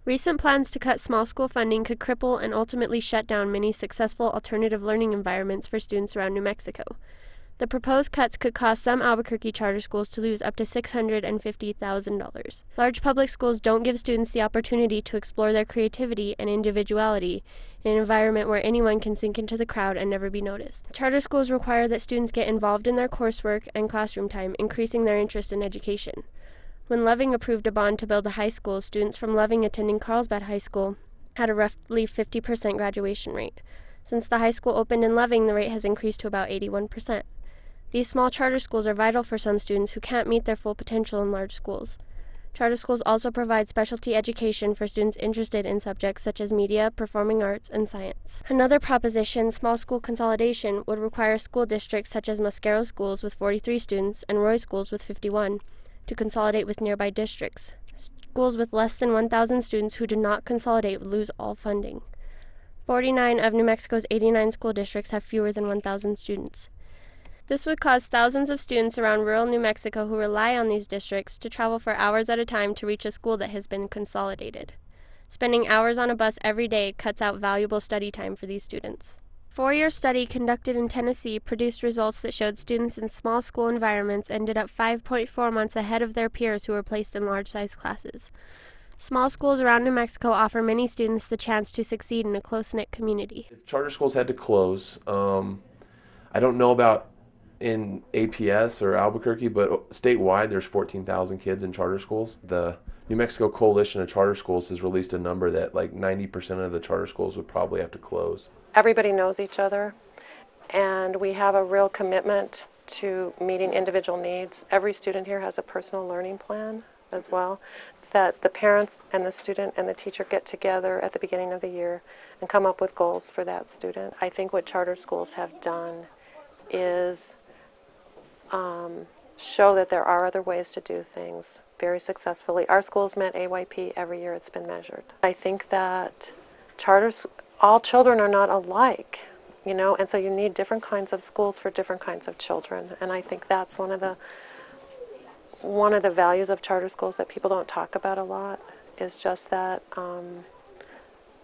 Recent plans to cut small school funding could cripple and ultimately shut down many successful alternative learning environments for students around New Mexico. The proposed cuts could cause some Albuquerque charter schools to lose up to $650,000. Large public schools don't give students the opportunity to explore their creativity and individuality in an environment where anyone can sink into the crowd and never be noticed. Charter schools require that students get involved in their coursework and classroom time, increasing their interest in education. When Loving approved a bond to build a high school, students from Loving attending Carlsbad High School had a roughly 50% graduation rate. Since the high school opened in Loving, the rate has increased to about 81%. These small charter schools are vital for some students who can't meet their full potential in large schools. Charter schools also provide specialty education for students interested in subjects such as media, performing arts, and science. Another proposition, small school consolidation, would require school districts such as Mosquero Schools with 43 students and Roy Schools with 51 to consolidate with nearby districts. Schools with less than 1,000 students who do not consolidate would lose all funding. 49 of New Mexico's 89 school districts have fewer than 1,000 students. This would cause thousands of students around rural New Mexico who rely on these districts to travel for hours at a time to reach a school that has been consolidated. Spending hours on a bus every day cuts out valuable study time for these students. A 4-year study conducted in Tennessee produced results that showed students in small school environments ended up 5.4 months ahead of their peers who were placed in large-sized classes. Small schools around New Mexico offer many students the chance to succeed in a close-knit community. If charter schools had to close, I don't know about in APS or Albuquerque, but statewide there's 14,000 kids in charter schools. The New Mexico Coalition of Charter Schools has released a number that like 90% of the charter schools would probably have to close. Everybody knows each other, and we have a real commitment to meeting individual needs. Every student here has a personal learning plan as well, that the parents and the student and the teacher get together at the beginning of the year and come up with goals for that student. I think what charter schools have done is show that there are other ways to do things very successfully. Our schools met AYP every year it's been measured. I think that all children are not alike, you know, and so you need different kinds of schools for different kinds of children. And I think that's one of the values of charter schools that people don't talk about a lot, is just that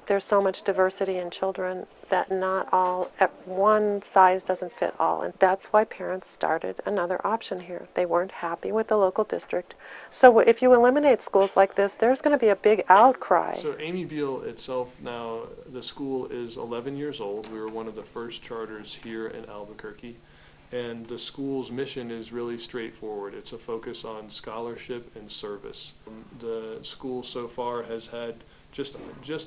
there's so much diversity in children that not all, one size doesn't fit all. And that's why parents started another option here. They weren't happy with the local district. So if you eliminate schools like this, there's going to be a big outcry. So Amy Beal itself now, the school is 11 years old. We were one of the first charters here in Albuquerque. And the school's mission is really straightforward. It's a focus on scholarship and service. The school so far has had just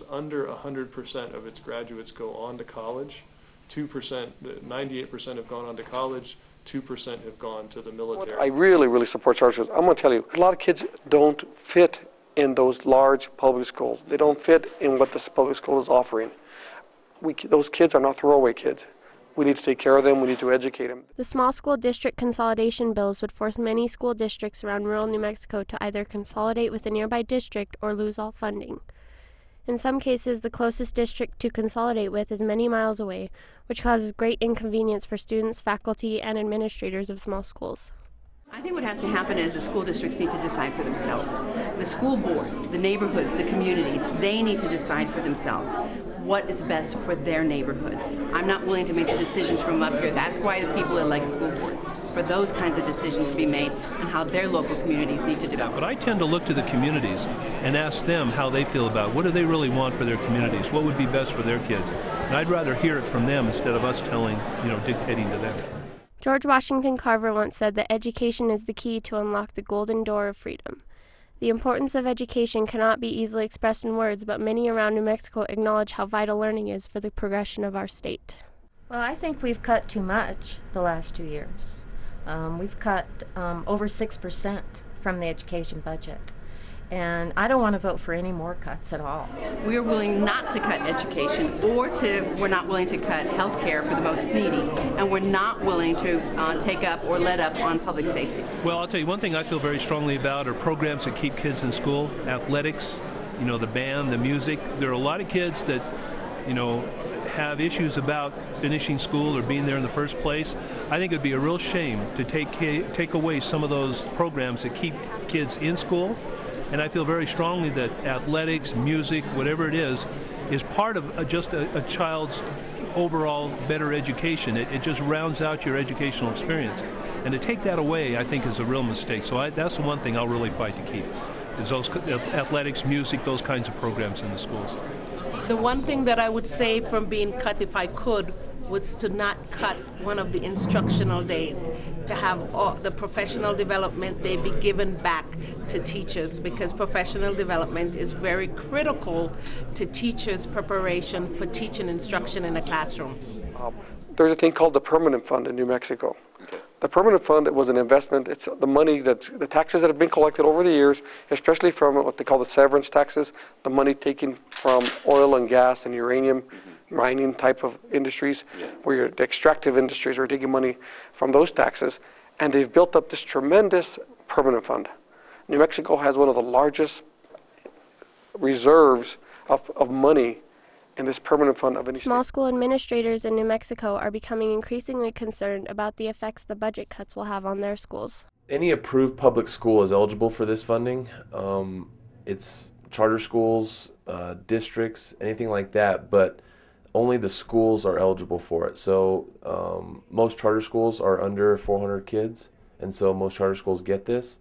under 100% of its graduates go on to college. 98% have gone on to college. 2% have gone to the military. I really support charter schools. I'm going to tell you, a lot of kids don't fit in those large public schools. They don't fit in what this public school is offering. Those kids are not throwaway kids. We need to take care of them. We need to educate them. The small school district consolidation bills would force many school districts around rural New Mexico to either consolidate with a nearby district or lose all funding. In some cases, the closest district to consolidate with is many miles away, which causes great inconvenience for students, faculty, and administrators of small schools. I think what has to happen is the school districts need to decide for themselves. The school boards, the neighborhoods, the communities, they need to decide for themselves what is best for their neighborhoods. I'm not willing to make the decisions from up here. That's why the people elect school boards, for those kinds of decisions to be made on how their local communities need to develop. But I tend to look to the communities and ask them how they feel about it. What do they really want for their communities? What would be best for their kids? And I'd rather hear it from them instead of us dictating to them. George Washington Carver once said that education is the key to unlock the golden door of freedom. The importance of education cannot be easily expressed in words, but many around New Mexico acknowledge how vital learning is for the progression of our state. Well, I think we've cut too much the last 2 years. We've cut over 6% from the education budget. And I don't want to vote for any more cuts at all. We are willing not to cut education, we're not willing to cut health care for the most needy, and we're not willing to take up or let up on public safety. Well, I'll tell you one thing I feel very strongly about are programs that keep kids in school, athletics, the band, the music. There are a lot of kids that, have issues about finishing school or being there in the first place. I think it would be a real shame to take away some of those programs that keep kids in school And I feel very strongly that athletics, music, whatever it is part of just a child's overall better education. It just rounds out your educational experience. And to take that away, I think, is a real mistake. So that's the one thing I'll really fight to keep, is those athletics, music, those kinds of programs in the schools. The one thing that I would say from being cut, if I could, was to not cut one of the instructional days, to have all the professional development day be given back to teachers, because professional development is very critical to teachers' preparation for teaching instruction in a classroom. There's a thing called the Permanent Fund in New Mexico. The Permanent Fund, it was an investment. It's the money the taxes that have been collected over the years, especially from what they call the severance taxes, the money taken from oil and gas and uranium mining type of industries, where the extractive industries are taking money from those taxes, and they've built up this tremendous permanent fund. New Mexico has one of the largest reserves of money in this permanent fund of any Small state. school administrators in New Mexico are becoming increasingly concerned about the effects the budget cuts will have on their schools. Any approved public school is eligible for this funding. It's charter schools, districts, anything like that, but only the schools are eligible for it. So most charter schools are under 400 kids, and so most charter schools get this.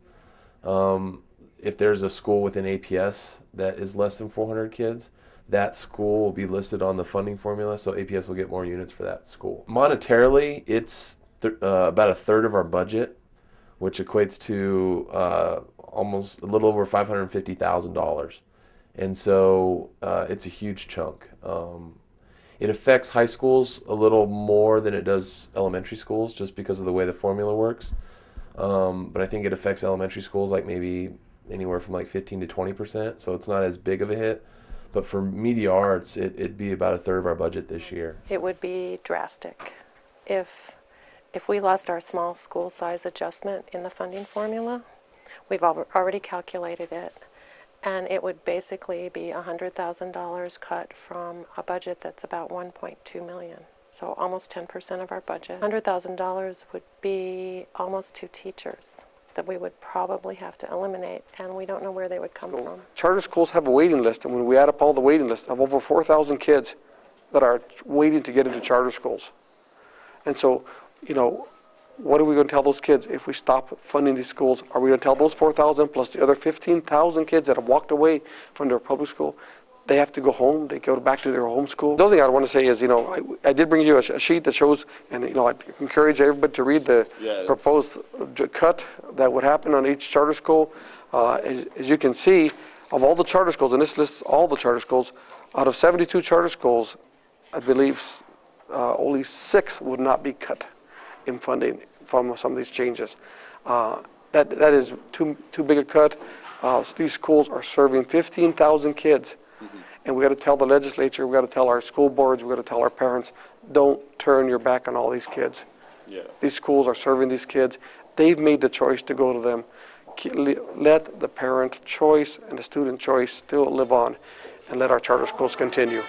If there's a school within APS that is less than 400 kids, that school will be listed on the funding formula, so APS will get more units for that school. Monetarily, it's about a third of our budget, which equates to almost a little over $550,000. And so it's a huge chunk. It affects high schools a little more than it does elementary schools, just because of the way the formula works. But I think it affects elementary schools like maybe anywhere from like 15 to 20%, so it's not as big of a hit. But for media arts, it'd be about a third of our budget this year. It would be drastic if we lost our small school size adjustment in the funding formula. We've already calculated it, and it would basically be $100,000 cut from a budget that's about $1.2 million. So almost 10% of our budget. $100,000 would be almost 2 teachers that we would probably have to eliminate, and we don't know where they would come from. Charter schools have a waiting list, and when we add up all the waiting lists of over 4,000 kids that are waiting to get into charter schools. And so, you know, what are we going to tell those kids if we stop funding these schools? Are we going to tell those 4,000 plus the other 15,000 kids that have walked away from their public school, they have to go home, they go back to their home school? The other thing I want to say is, you know, I did bring you a sheet that shows, and you know, I encourage everybody to read the proposed cut that would happen on each charter school. As you can see, of all the charter schools, and this lists all the charter schools, out of 72 charter schools, I believe only 6 would not be cut in funding from some of these changes. That is too big a cut. These schools are serving 15,000 kids. And we got to tell the legislature, we got to tell our school boards, we got to tell our parents, don't turn your back on all these kids. These schools are serving these kids. They've made the choice to go to them. Let the parent choice and the student choice still live on, and let our charter schools continue.